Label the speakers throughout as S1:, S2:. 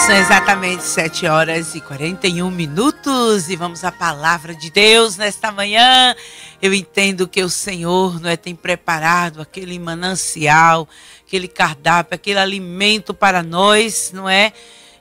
S1: São exatamente 7h41 e vamos à palavra de Deus nesta manhã. Eu entendo que o Senhor, não é, tem preparado aquele manancial, aquele cardápio, aquele alimento para nós, não é?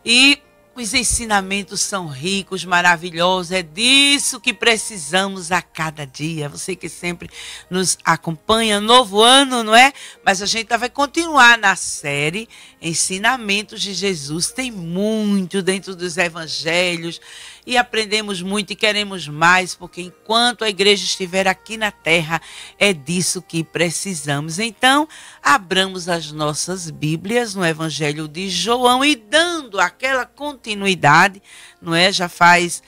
S1: E os ensinamentos são ricos, maravilhosos, é disso que precisamos a cada dia. Você que sempre nos acompanha, novo ano, não é? Mas a gente vai continuar na série Ensinamentos de Jesus. Tem muito dentro dos evangelhos e aprendemos muito e queremos mais, porque enquanto a igreja estiver aqui na terra, é disso que precisamos. Então, abramos as nossas Bíblias no Evangelho de João e dando aquela continuidade, não é? Já faz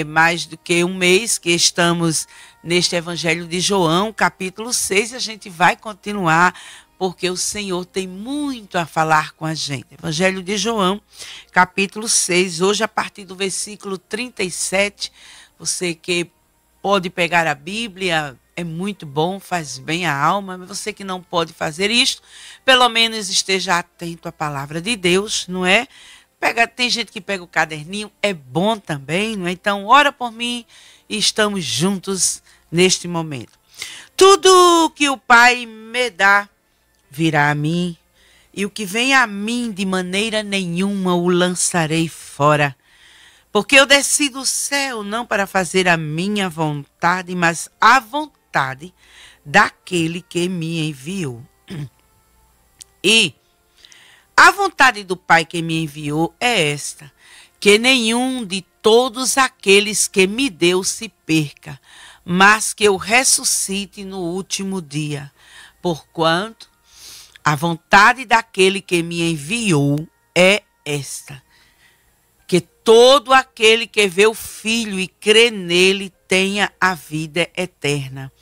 S1: mais do que um mês que estamos neste Evangelho de João, capítulo 6, e a gente vai continuar, porque o Senhor tem muito a falar com a gente. Evangelho de João, capítulo 6, hoje a partir do versículo 37, você que pode pegar a Bíblia, é muito bom, faz bem à alma, mas você que não pode fazer isto, pelo menos esteja atento à palavra de Deus, não é? Tem gente que pega o caderninho, é bom também, não é? Então, ora por mim e estamos juntos neste momento. Tudo que o Pai me dá, virá a mim, e o que vem a mim de maneira nenhuma o lançarei fora. Porque eu desci do céu não para fazer a minha vontade, mas a vontade daquele que me enviou. E a vontade do Pai que me enviou é esta, que nenhum de todos aqueles que me deu se perca, mas que eu ressuscite no último dia. Porquanto a vontade daquele que me enviou é esta, que todo aquele que vê o Filho e crê nele tenha a vida eterna.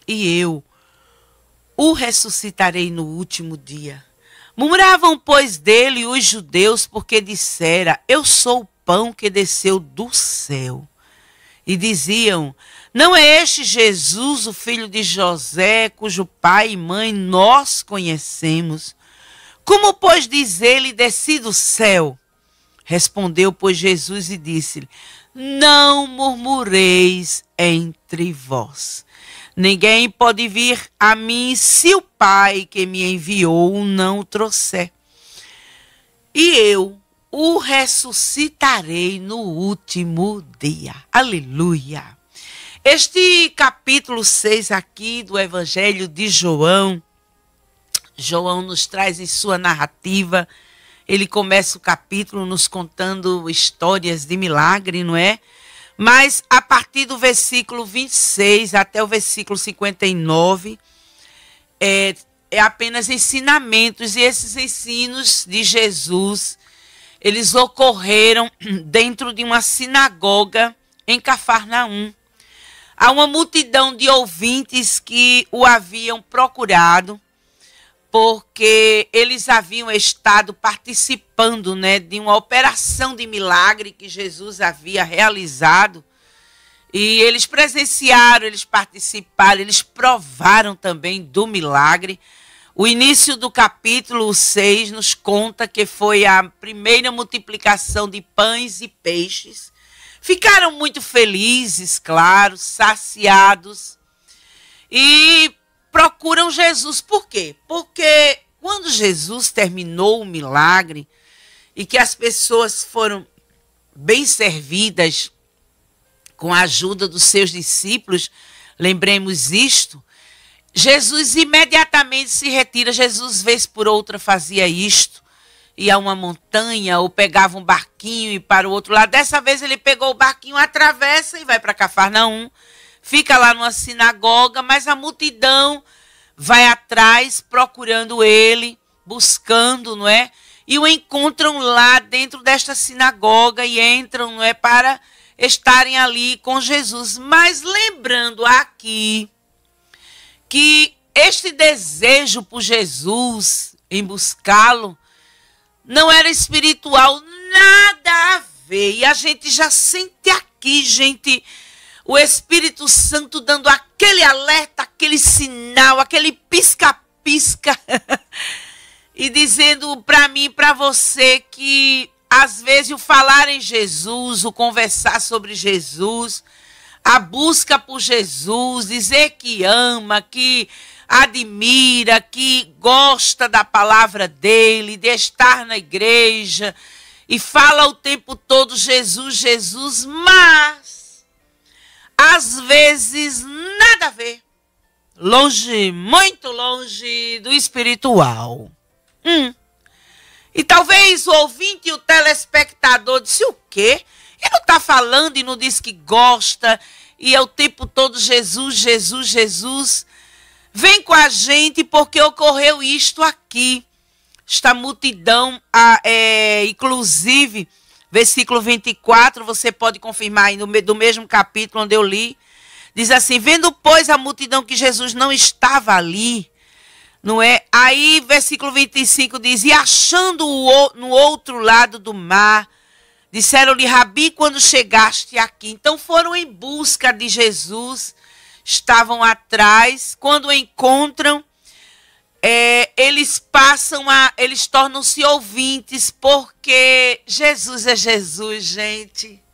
S1: E eu o ressuscitarei no último dia. Murmuravam, pois, dele os judeus, porque dissera, eu sou o pão que desceu do céu. E diziam, não é este Jesus, o filho de José, cujo pai e mãe nós conhecemos? Como, pois, diz ele, desci do céu? Respondeu, pois, Jesus e disse-lhe, não murmureis entre vós. Ninguém pode vir a mim se o Pai que me enviou não o trouxer. E eu o ressuscitarei no último dia. Aleluia! Este capítulo 6 aqui do Evangelho de João, João nos traz em sua narrativa, ele começa o capítulo nos contando histórias de milagre, não é? Mas a partir do versículo 26 até o versículo 59, é apenas ensinamentos, e esses ensinos de Jesus, eles ocorreram dentro de uma sinagoga em Cafarnaum. Há uma multidão de ouvintes que o haviam procurado, porque eles haviam estado participando, né, de uma operação de milagre que Jesus havia realizado. E eles presenciaram, eles participaram, eles provaram também do milagre. O início do capítulo 6 nos conta que foi a primeira multiplicação de pães e peixes. Ficaram muito felizes, claro, saciados. E procuram Jesus. Por quê? Porque quando Jesus terminou o milagre e que as pessoas foram bem servidas com a ajuda dos seus discípulos, lembremos isto, Jesus imediatamente se retira. Jesus, vez por outra, fazia isto. Ia a uma montanha ou pegava um barquinho e para o outro lado. Dessa vez ele pegou o barquinho, atravessa e vai para Cafarnaum. Fica lá numa sinagoga, mas a multidão vai atrás procurando ele, buscando, não é? E o encontram lá dentro desta sinagoga e entram, não é? Para estarem ali com Jesus. Mas lembrando aqui que este desejo por Jesus, em buscá-lo, não era espiritual, nada a ver. E a gente já sente aqui, gente, o Espírito Santo dando aquele alerta, aquele sinal, aquele pisca-pisca. e dizendo para mim e para você que às vezes o falar em Jesus, o conversar sobre Jesus, a busca por Jesus, dizer que ama, que admira, que gosta da palavra dele, de estar na igreja e fala o tempo todo Jesus, Jesus, mas às vezes nada a ver, longe, muito longe do espiritual. E talvez o ouvinte e o telespectador disse o quê? Ele não está falando e não diz que gosta e é o tempo todo Jesus, Jesus, Jesus. Vem com a gente porque ocorreu isto aqui. Esta multidão, inclusive, versículo 24, você pode confirmar aí do mesmo capítulo onde eu li. Diz assim, vendo, pois, a multidão que Jesus não estava ali, não é? Aí, versículo 25 diz, e achando-o no outro lado do mar, disseram-lhe, Rabi, quando chegaste aqui? Então foram em busca de Jesus, estavam atrás, quando o encontram, eles tornam-se ouvintes, porque Jesus é Jesus, gente.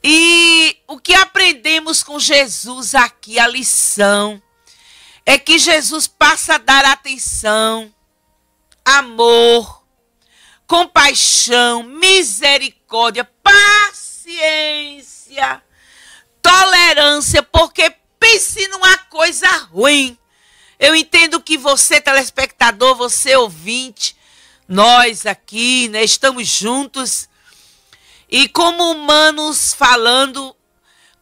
S1: E o que aprendemos com Jesus aqui, a lição, é que Jesus passa a dar atenção, amor, compaixão, misericórdia, paciência, tolerância, porque pense numa coisa ruim. Eu entendo que você, telespectador, você ouvinte, nós aqui, né, estamos juntos e como humanos falando,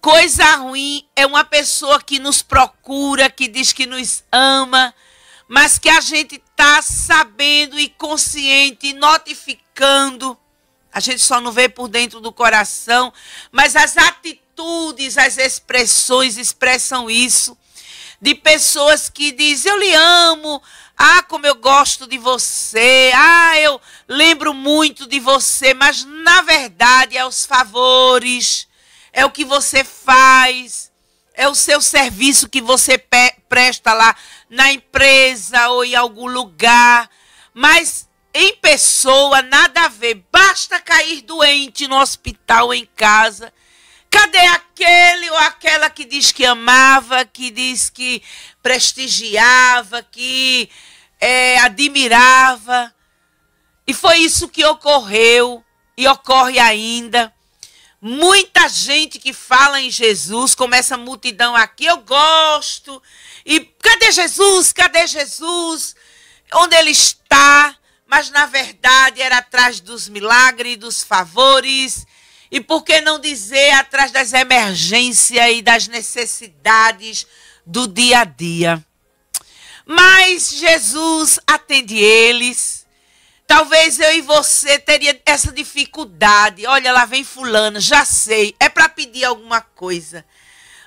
S1: coisa ruim é uma pessoa que nos procura, que diz que nos ama, mas que a gente está sabendo e consciente, notificando. A gente só não vê por dentro do coração, mas as atitudes, as expressões expressam isso. De pessoas que dizem, eu lhe amo, como eu gosto de você, eu lembro muito de você, mas na verdade é os favores, é o que você faz, é o seu serviço que você presta lá na empresa ou em algum lugar, mas em pessoa nada a ver, basta cair doente no hospital ou em casa. Cadê aquele ou aquela que diz que amava, que diz que prestigiava, que admirava? E foi isso que ocorreu e ocorre ainda. Muita gente que fala em Jesus, como essa multidão aqui, eu gosto. E cadê Jesus? Cadê Jesus? Onde ele está? Mas na verdade era atrás dos milagres, dos favores. E por que não dizer atrás das emergências e das necessidades do dia a dia? Mas Jesus atende eles. Talvez eu e você teria essa dificuldade. Olha, lá vem fulano, já sei, é para pedir alguma coisa.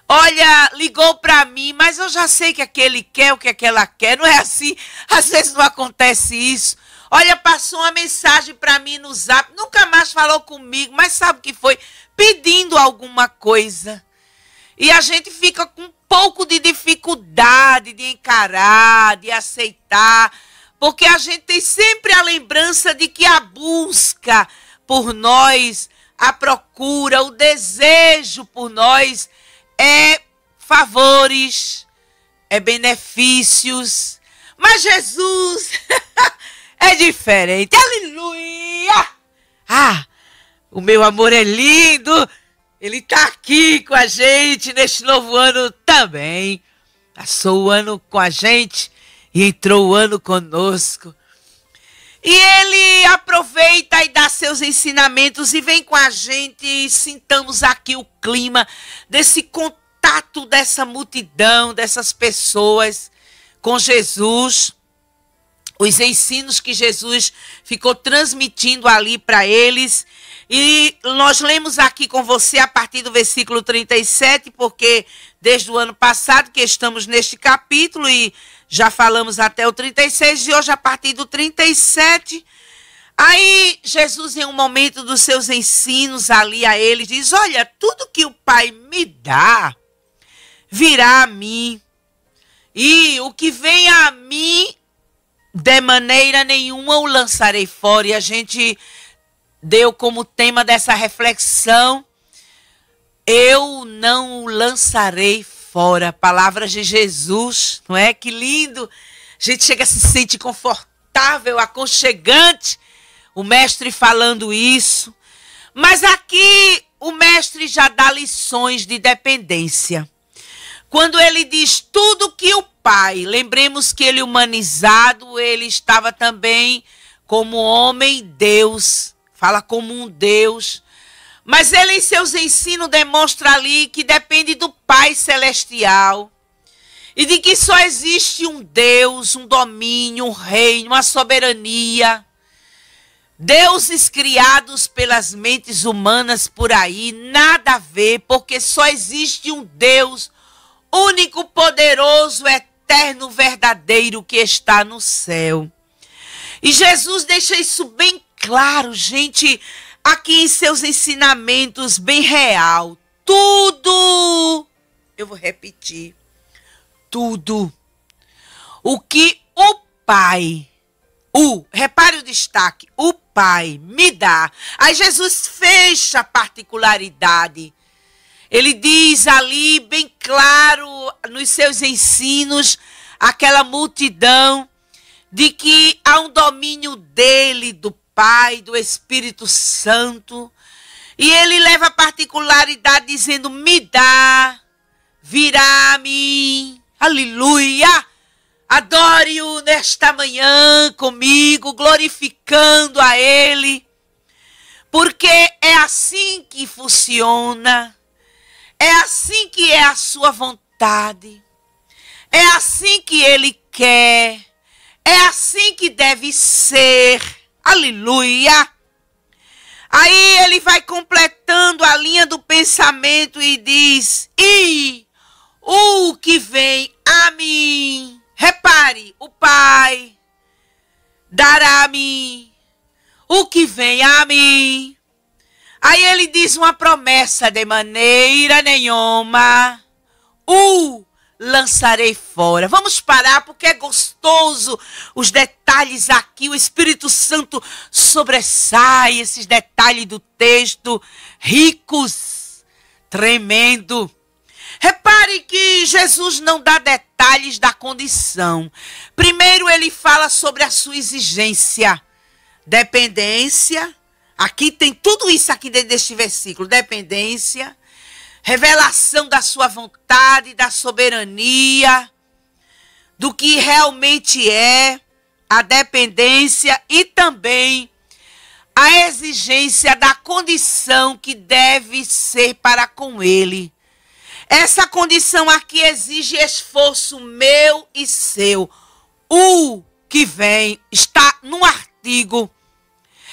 S1: Olha, ligou para mim, mas eu já sei que aquele quer o que aquela quer. Não é assim? Às vezes não acontece isso. Olha, passou uma mensagem para mim no Zap, nunca mais falou comigo, mas sabe o que foi? Pedindo alguma coisa. E a gente fica com um pouco de dificuldade de encarar, de aceitar, porque a gente tem sempre a lembrança de que a busca por nós, a procura, o desejo por nós é favores, é benefícios. Mas Jesus é diferente. Aleluia! O meu amor é lindo. Ele está aqui com a gente neste novo ano também. Passou o ano com a gente e entrou o ano conosco. E ele aproveita e dá seus ensinamentos e vem com a gente e sintamos aqui o clima desse contato dessa multidão, dessas pessoas com Jesus. Os ensinos que Jesus ficou transmitindo ali para eles. E nós lemos aqui com você a partir do versículo 37, porque desde o ano passado que estamos neste capítulo e já falamos até o 36, e hoje a partir do 37. Aí Jesus, em um momento dos seus ensinos ali a eles, diz, olha, tudo que o Pai me dá virá a mim. E o que vem a mim de maneira nenhuma o lançarei fora. E a gente deu como tema dessa reflexão: eu não o lançarei fora. Palavras de Jesus, não é? Que lindo! A gente chega a se sentir confortável, aconchegante, o mestre falando isso. Mas aqui o mestre já dá lições de dependência. Quando ele diz tudo que o Pai, lembremos que ele humanizado, ele estava também como homem Deus, fala como um Deus. Mas ele em seus ensinos demonstra ali que depende do Pai Celestial. E de que só existe um Deus, um domínio, um reino, uma soberania. Deuses criados pelas mentes humanas por aí, nada a ver, porque só existe um Deus único, poderoso, eterno, verdadeiro, que está no céu. E Jesus deixa isso bem claro, gente, aqui em seus ensinamentos, bem real. Tudo, eu vou repetir, tudo o que o Pai, repare o destaque, o Pai me dá. Aí Jesus fecha a particularidade. Ele diz ali bem claro nos seus ensinos, aquela multidão, de que há um domínio dele, do Pai, do Espírito Santo. E ele leva a particularidade dizendo: me dá, virá a mim. Aleluia! Adore-o nesta manhã comigo, glorificando a ele. Porque é assim que funciona. É assim que é a sua vontade. É assim que ele quer. É assim que deve ser. Aleluia! Aí ele vai completando a linha do pensamento e diz: e o que vem a mim, repare, o Pai dará a mim o que vem a mim. Aí ele diz uma promessa: de maneira nenhuma o lançarei fora. Vamos parar porque é gostoso os detalhes aqui. O Espírito Santo sobressai esses detalhes do texto, ricos, tremendo. Repare que Jesus não dá detalhes da condição. Primeiro ele fala sobre a sua exigência, dependência. Aqui tem tudo isso aqui dentro deste versículo: dependência, revelação da sua vontade, da soberania, do que realmente é a dependência, e também a exigência da condição que deve ser para com ele. Essa condição aqui exige esforço meu e seu. O que vem está no artigo.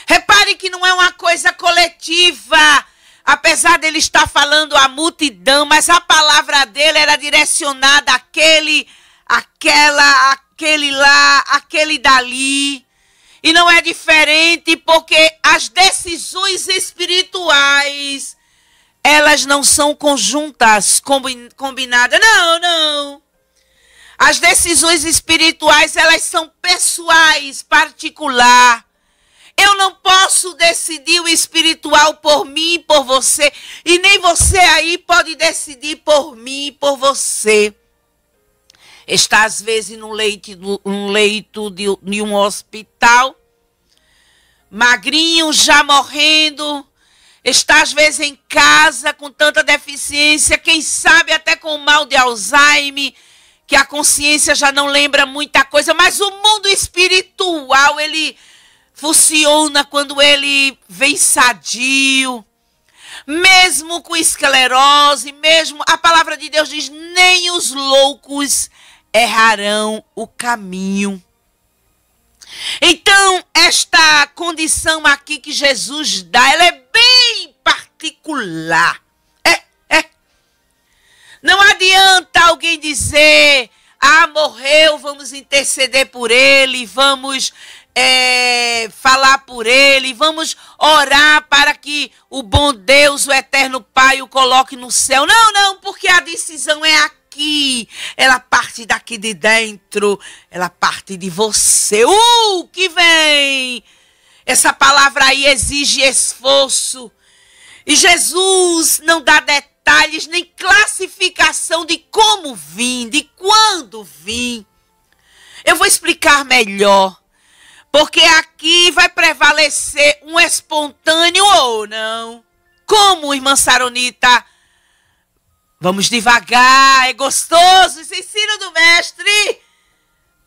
S1: Repare que não é uma coisa coletiva, apesar dele estar falando à multidão, mas a palavra dele era direcionada àquele, aquele lá, aquele dali. E não é diferente, porque as decisões espirituais, elas não são conjuntas, combinadas. Não, não. As decisões espirituais, elas são pessoais, particular. Eu não posso decidir o espiritual por mim e por você. E nem você aí pode decidir por mim e por você. Está às vezes num leito de um hospital, magrinho, já morrendo. Está às vezes em casa com tanta deficiência, quem sabe até com mal de Alzheimer, que a consciência já não lembra muita coisa. Mas o mundo espiritual, ele funciona quando ele vem sadio, mesmo com esclerose, mesmo, a palavra de Deus diz: nem os loucos errarão o caminho. Então, esta condição aqui que Jesus dá, ela é bem particular. Não adianta alguém dizer: ah, morreu, vamos interceder por ele, vamos falar por ele, vamos orar para que o bom Deus, o eterno Pai, o coloque no céu. Não, não, porque a decisão é aqui. daqui, ela parte daqui de dentro, ela parte de você. Que vem! Essa palavra aí exige esforço. E Jesus não dá detalhes nem classificação de como vim, de quando vim. Eu vou explicar melhor. Porque aqui vai prevalecer um espontâneo ou não. Como, irmã Saronita? Vamos devagar, é gostoso esse ensino do mestre.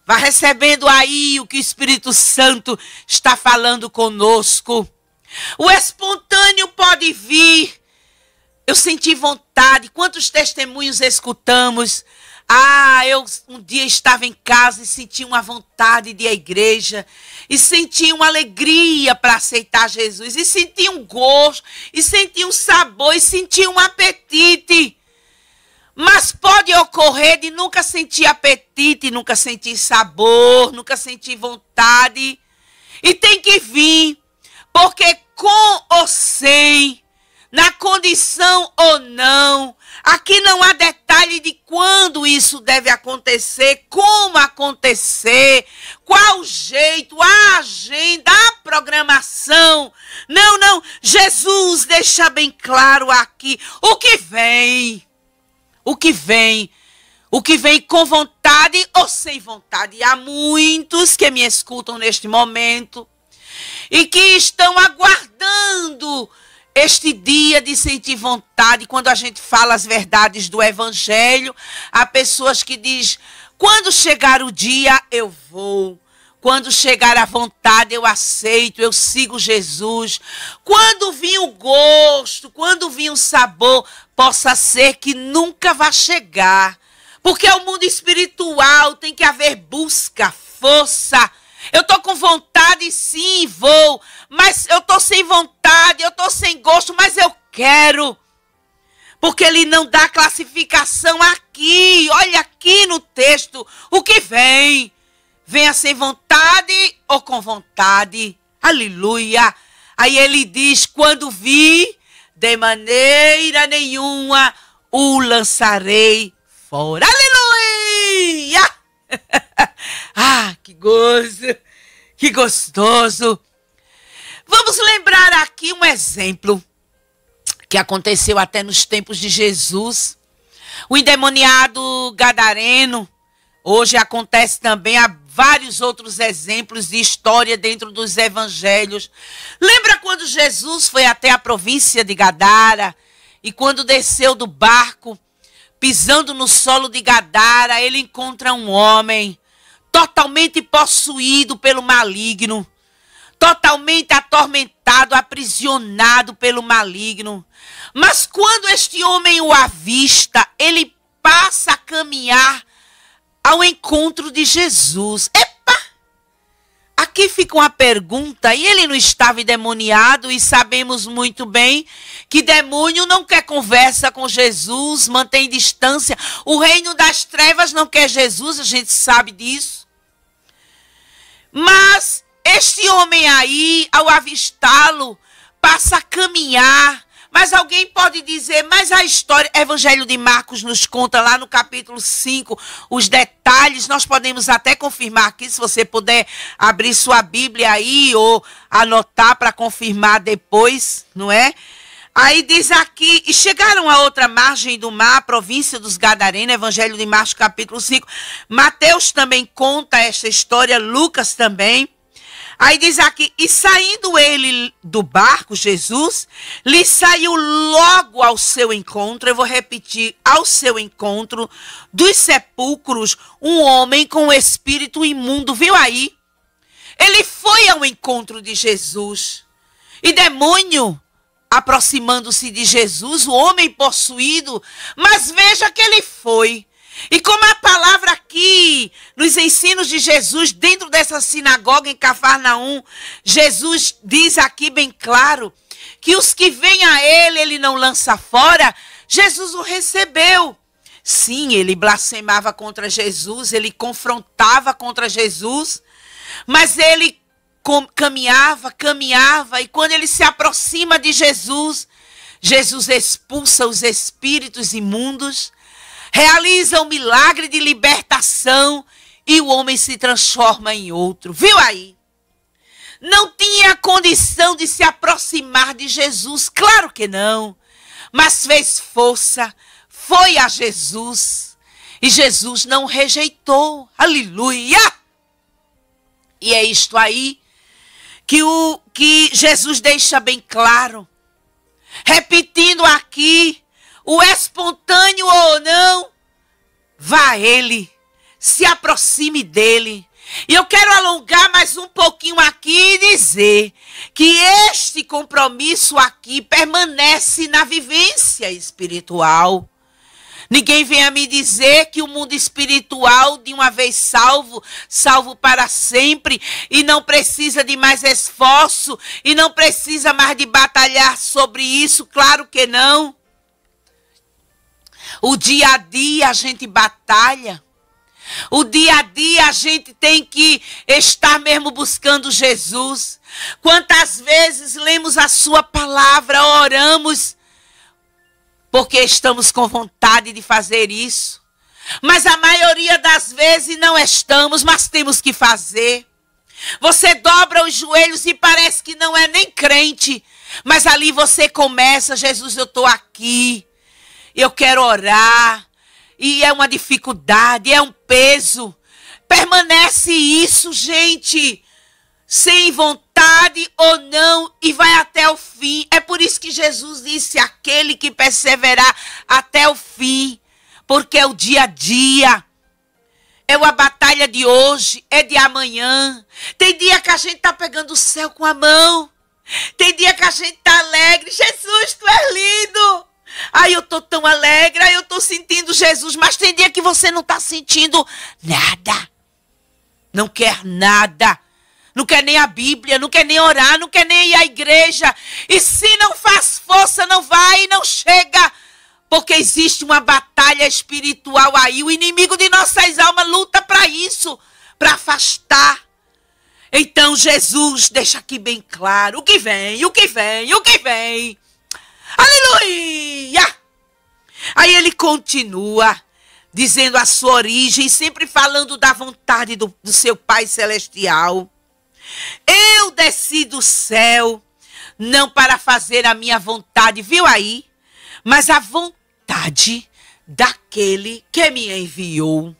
S1: Vá recebendo aí o que o Espírito Santo está falando conosco. O espontâneo pode vir. Eu senti vontade. Quantos testemunhos escutamos? Eu um dia estava em casa e senti uma vontade de ir à igreja. E senti uma alegria para aceitar Jesus. E senti um gosto. E senti um sabor. E senti um apetite. Mas pode ocorrer de nunca sentir apetite, nunca sentir sabor, nunca sentir vontade. E tem que vir. Porque com ou sem, na condição ou não, aqui não há detalhe de quando isso deve acontecer, como acontecer, qual o jeito, a agenda, a programação. Não, Jesus deixa bem claro aqui o que vem. O que vem com vontade ou sem vontade. E há muitos que me escutam neste momento e que estão aguardando este dia de sentir vontade. Quando a gente fala as verdades do Evangelho, há pessoas que dizem, quando chegar o dia, eu vou. Quando chegar a vontade, eu aceito, eu sigo Jesus. Quando vir o gosto, quando vir o sabor, possa ser que nunca vá chegar. Porque é o mundo espiritual, tem que haver busca, força. Eu estou com vontade, sim, vou. Mas eu estou sem vontade, eu estou sem gosto, mas eu quero. Porque ele não dá classificação aqui. Olha aqui no texto o que vem. Venha sem vontade ou com vontade. Aleluia. Aí ele diz, quando vi, de maneira nenhuma o lançarei fora. Aleluia. Que gozo, que gostoso. Vamos lembrar aqui um exemplo que aconteceu até nos tempos de Jesus. O endemoniado gadareno. Hoje acontece também, há vários outros exemplos de história dentro dos evangelhos. Lembra quando Jesus foi até a província de Gadara e quando desceu do barco, pisando no solo de Gadara, ele encontra um homem totalmente possuído pelo maligno, totalmente atormentado, aprisionado pelo maligno. Mas quando este homem o avista, ele passa a caminhar ao encontro de Jesus. Epa! Aqui fica uma pergunta. E ele não estava endemoniado? E sabemos muito bem que demônio não quer conversa com Jesus, mantém distância. O reino das trevas não quer Jesus, a gente sabe disso. Mas este homem aí, ao avistá-lo, passa a caminhar. Mas alguém pode dizer, mas a história, Evangelho de Marcos nos conta lá no capítulo 5, os detalhes, nós podemos até confirmar aqui, se você puder abrir sua Bíblia aí, ou anotar para confirmar depois, não é? Aí diz aqui, e chegaram a outra margem do mar, a província dos Gadarenos, Evangelho de Marcos capítulo 5. Mateus também conta esta história, Lucas também. Aí diz aqui, e saindo ele do barco, Jesus, lhe saiu logo ao seu encontro, eu vou repetir, ao seu encontro, dos sepulcros, um homem com o espírito imundo, viu aí? Ele foi ao encontro de Jesus, e demônio, aproximando-se de Jesus, o homem possuído, mas veja que ele foi. E como a palavra aqui, nos ensinos de Jesus, dentro dessa sinagoga em Cafarnaum, Jesus diz aqui bem claro, que os que vêm a ele não lança fora, Jesus o recebeu. Sim, ele blasfemava contra Jesus, ele confrontava contra Jesus, mas ele caminhava, e quando ele se aproxima de Jesus, Jesus expulsa os espíritos imundos. realiza um milagre de libertação e o homem se transforma em outro. Viu aí? Não tinha condição de se aproximar de Jesus, claro que não. Mas fez força, foi a Jesus. E Jesus não rejeitou. Aleluia! E é isto aí que Jesus deixa bem claro. Repetindo aqui, o espontâneo ou não, vá a ele, se aproxime dele. E eu quero alongar mais um pouquinho aqui e dizer que este compromisso aqui permanece na vivência espiritual. Ninguém venha me dizer que o mundo espiritual, de uma vez salvo, salvo para sempre, e não precisa de mais esforço, e não precisa mais de batalhar sobre isso, claro que não. O dia a dia a gente batalha. O dia a dia a gente tem que estar mesmo buscando Jesus. Quantas vezes lemos a sua palavra, oramos, porque estamos com vontade de fazer isso. Mas a maioria das vezes não estamos, mas temos que fazer. Você dobra os joelhos e parece que não é nem crente. Mas ali você começa, Jesus, eu estou aqui. Eu quero orar. E é uma dificuldade, é um peso. Permanece isso, gente. Sem vontade ou não, e vai até o fim. É por isso que Jesus disse, aquele que perseverar até o fim. Porque é o dia a dia. É a batalha de hoje, é de amanhã. Tem dia que a gente está pegando o céu com a mão. Tem dia que a gente está alegre. Jesus, tu és lindo. Ai, eu tô tão alegre, ai, eu tô sentindo Jesus. Mas tem dia que você não está sentindo nada. Não quer nada. Não quer nem a Bíblia, não quer nem orar, não quer nem ir à igreja. E se não faz força, não vai e não chega. Porque existe uma batalha espiritual aí. O inimigo de nossas almas luta para isso, para afastar. Então Jesus deixa aqui bem claro o que vem, o que vem, o que vem. Aleluia! Aí ele continua dizendo a sua origem, sempre falando da vontade do seu Pai Celestial. Eu desci do céu, não para fazer a minha vontade, viu aí? Mas a vontade daquele que me enviou.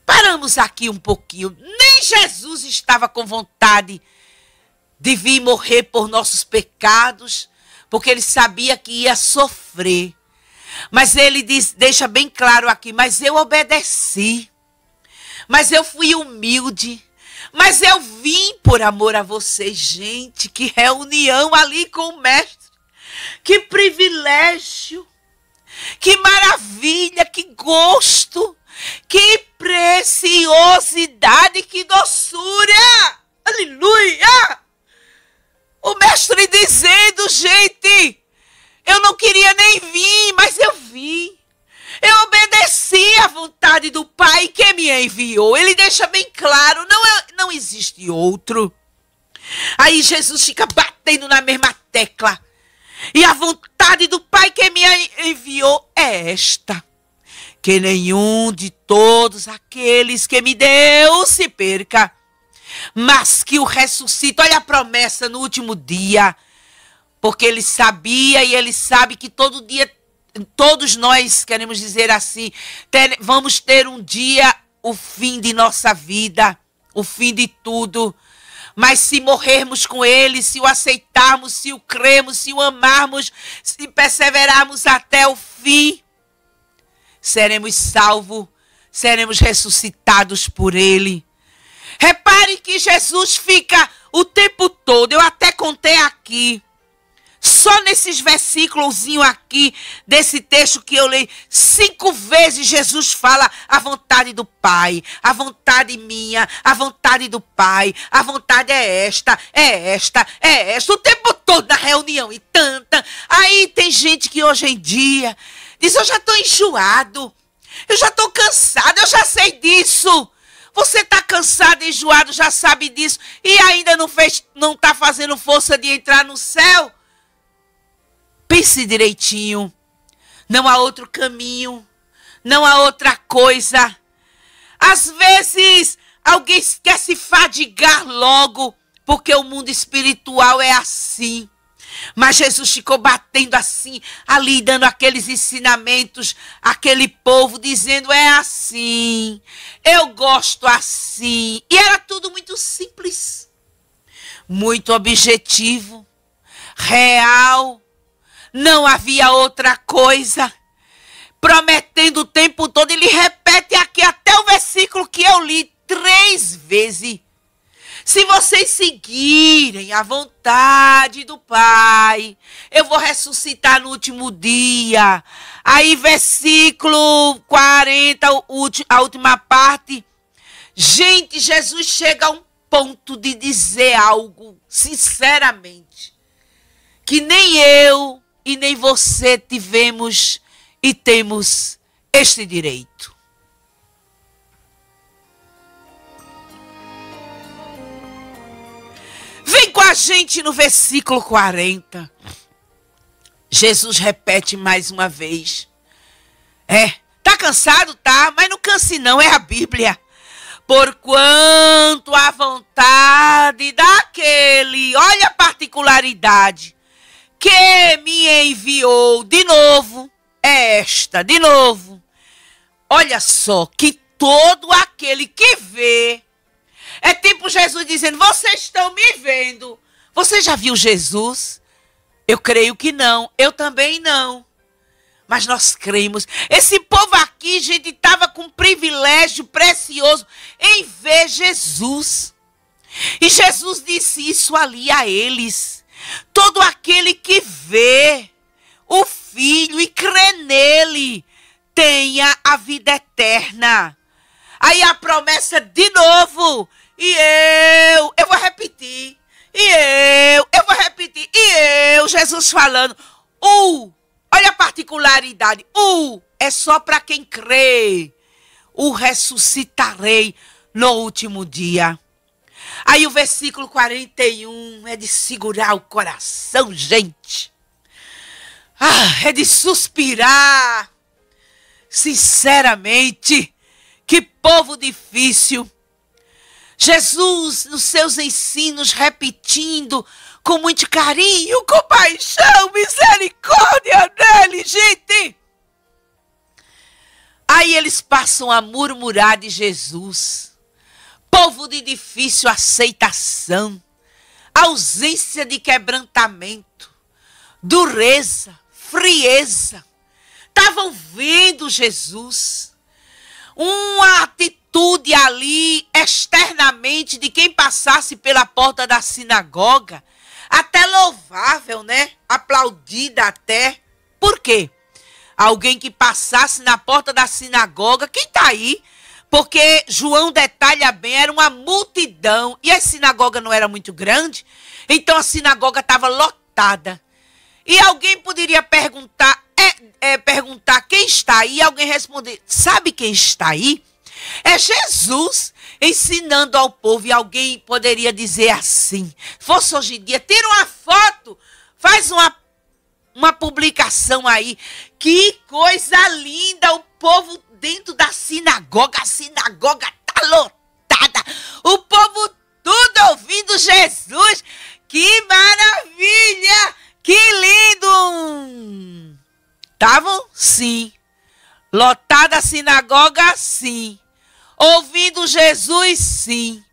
S1: Paramos aqui um pouquinho. Nem Jesus estava com vontade de vir morrer por nossos pecados, porque ele sabia que ia sofrer. Mas ele deixa bem claro aqui, mas eu obedeci. Mas eu fui humilde. Mas eu vim por amor a vocês, gente. Que reunião ali com o mestre. Que privilégio. Que maravilha, que gosto. Que preciosidade, que doçura. Aleluia. O mestre dizendo, gente, eu não queria nem vir, mas eu vim. Eu obedeci à vontade do Pai que me enviou. Ele deixa bem claro, não existe outro. Aí Jesus fica batendo na mesma tecla. E a vontade do Pai que me enviou é esta: que nenhum de todos aqueles que me deu se perca, mas que o ressuscite. Olha a promessa no último dia. Porque ele sabia e ele sabe que todo dia, todos nós, queremos dizer assim, vamos ter um dia o fim de nossa vida, o fim de tudo. Mas se morrermos com ele, se o aceitarmos, se o cremos, se o amarmos, se perseverarmos até o fim, seremos salvos, seremos ressuscitados por ele. Repare que Jesus fica o tempo todo, eu até contei aqui, só nesses versículos aqui, desse texto que eu li, 5 vezes Jesus fala a vontade do Pai, a vontade minha, a vontade do Pai, a vontade é esta, é esta, é esta, o tempo todo na reunião e tanta. Aí tem gente que hoje em dia diz, eu já estou enjoado, eu já estou cansado, eu já sei disso. Você está cansado, enjoado, já sabe disso e ainda não está fazendo força de entrar no céu? Pense direitinho, não há outro caminho. Não há outra coisa. Às vezes, alguém quer se fadigar logo, porque o mundo espiritual é assim. Mas Jesus ficou batendo assim, ali, dando aqueles ensinamentos, aquele povo, dizendo, é assim, eu gosto assim. E era tudo muito simples, muito objetivo, real, não havia outra coisa. Prometendo o tempo todo, ele repete aqui até o versículo que eu li 3 vezes. Se vocês seguirem a vontade do Pai, eu vou ressuscitar no último dia. Aí, versículo 40, a última parte. Gente, Jesus chega a um ponto de dizer algo, sinceramente, que nem eu e nem você tivemos e temos este direito. Vem com a gente no versículo 40. Jesus repete mais uma vez. Tá cansado? Tá, mas não canse não, é a Bíblia. Porquanto a vontade daquele, olha a particularidade, que me enviou, de novo, é esta, de novo. Olha só, que todo aquele que vê, é tipo Jesus dizendo, vocês estão me vendo. Você já viu Jesus? Eu creio que não, eu também não. Mas nós cremos. Esse povo aqui, gente, estava com um privilégio precioso em ver Jesus. E Jesus disse isso ali a eles. Todo aquele que vê o Filho e crê nele, tenha a vida eterna. Aí a promessa de novo. E eu vou repetir. Eu vou repetir. E eu, Jesus falando. Olha a particularidade. É só para quem crê. Ressuscitarei no último dia. Aí o versículo 41 é de segurar o coração, gente. É de suspirar. Sinceramente, que povo difícil. Jesus, nos seus ensinos, repetindo com muito carinho, compaixão, misericórdia dele, gente. Aí eles passam a murmurar de Jesus. Povo de difícil aceitação, ausência de quebrantamento, dureza, frieza. Estavam vendo Jesus. Uma atitude ali, externamente, de quem passasse pela porta da sinagoga, até louvável, né? Aplaudida até. Por quê? Alguém que passasse na porta da sinagoga, quem está aí? Porque João detalha bem, era uma multidão, e a sinagoga não era muito grande, então a sinagoga estava lotada. E alguém poderia perguntar, perguntar quem está aí, e alguém responder, sabe quem está aí? É Jesus ensinando ao povo, e alguém poderia dizer assim, fosse hoje em dia, tira uma foto, faz uma publicação aí, que coisa linda, o povo dentro da sinagoga, a sinagoga está lotada, o povo tudo ouvindo Jesus, que maravilha, que lindo! Estavam? Sim. Lotada a sinagoga? Sim. Ouvindo Jesus? Sim.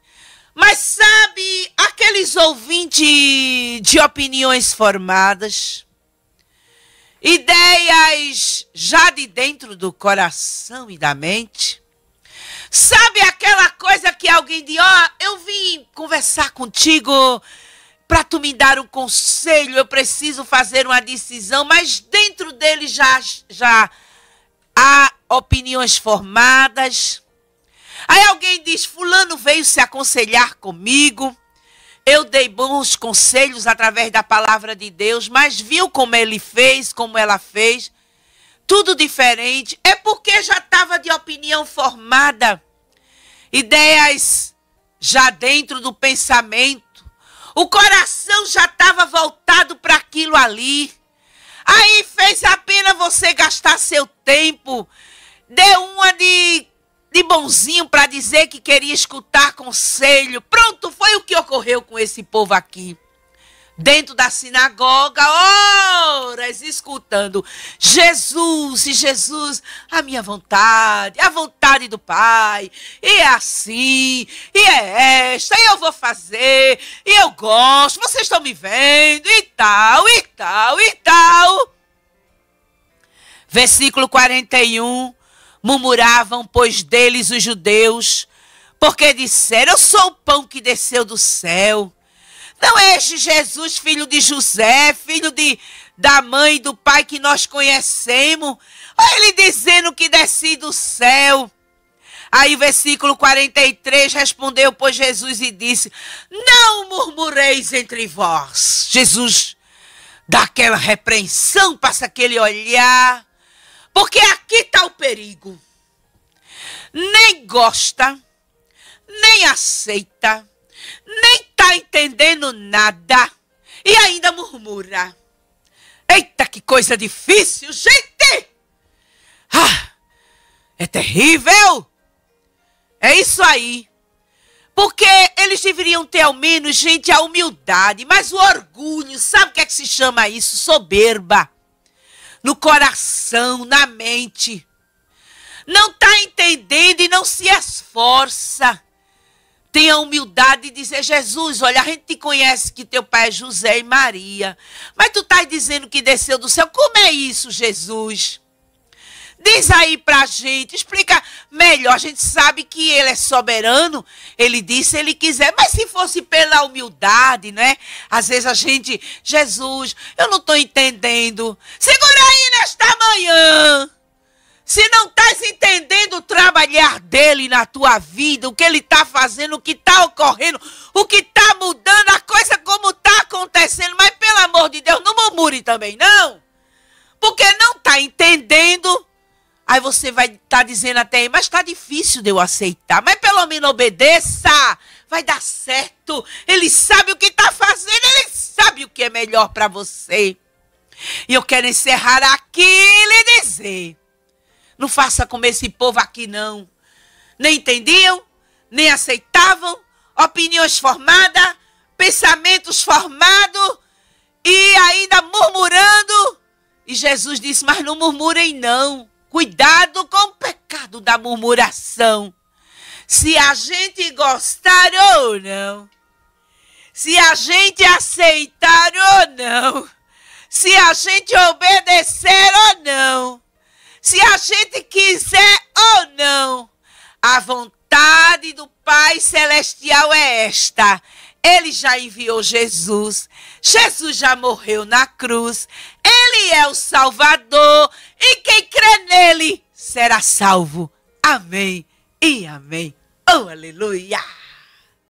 S1: Mas sabe, aqueles ouvintes de opiniões formadas, ideias já de dentro do coração e da mente, sabe aquela coisa que alguém diz, eu vim conversar contigo para tu me dar um conselho, eu preciso fazer uma decisão, mas dentro dele já há opiniões formadas. Aí alguém diz, fulano veio se aconselhar comigo, eu dei bons conselhos através da palavra de Deus, mas viu como ele fez, como ela fez, tudo diferente, é porque já estava de opinião formada, ideias já dentro do pensamento, o coração já estava voltado para aquilo ali. Aí fez a pena você gastar seu tempo deu uma de bonzinho para dizer que queria escutar conselho. Pronto, foi o que ocorreu com esse povo aqui. Dentro da sinagoga, horas escutando Jesus, e Jesus, a minha vontade, a vontade do Pai, e é assim, e é esta, e eu vou fazer, e eu gosto, vocês estão me vendo, e tal, e tal, e tal. Versículo 41, murmuravam, pois, deles os judeus, porque disseram, eu sou o pão que desceu do céu. Não é este Jesus, filho de José, filho da mãe e do pai que nós conhecemos? Olha ele dizendo que desci do céu. Aí o versículo 43, respondeu, pois, Jesus e disse, não murmureis entre vós. Jesus dá aquela repreensão, passa aquele olhar, porque aqui está o perigo. Nem gosta, nem aceita, nem está entendendo nada e ainda murmura. Eita, que coisa difícil, gente! Ah, é terrível! É isso aí. Porque eles deveriam ter ao menos, gente, a humildade, mas o orgulho, sabe o que é que se chama isso? Soberba. No coração, na mente. Não está entendendo e não se esforça. Tenha a humildade de dizer, Jesus, olha, a gente te conhece que teu pai é José e Maria, mas tu estás dizendo que desceu do céu. Como é isso, Jesus? Diz aí pra gente, explica melhor. A gente sabe que ele é soberano, ele disse se ele quiser, mas se fosse pela humildade, né? Às vezes a gente, Jesus, eu não estou entendendo. Segura aí nesta manhã. Se não estás entendendo o trabalhar dele na tua vida, o que ele está fazendo, o que está ocorrendo, o que está mudando, a coisa como está acontecendo, mas pelo amor de Deus, não murmure também, não. Porque não está entendendo. Aí você vai estar dizendo até, mas está difícil de eu aceitar. Mas pelo menos obedeça, vai dar certo. Ele sabe o que está fazendo, ele sabe o que é melhor para você. E eu quero encerrar aqui e lhe dizer, não faça como esse povo aqui, não. Nem entendiam, nem aceitavam, opiniões formadas, pensamentos formados e ainda murmurando. E Jesus disse, mas não murmurem não. Cuidado com o pecado da murmuração. Se a gente gostar ou não, se a gente aceitar ou não, se a gente obedecer ou não, se a gente quiser ou não, a vontade do Pai Celestial é esta. Ele já enviou Jesus. Jesus já morreu na cruz. Ele é o Salvador. E quem crê nele será salvo. Amém e amém. Oh, aleluia!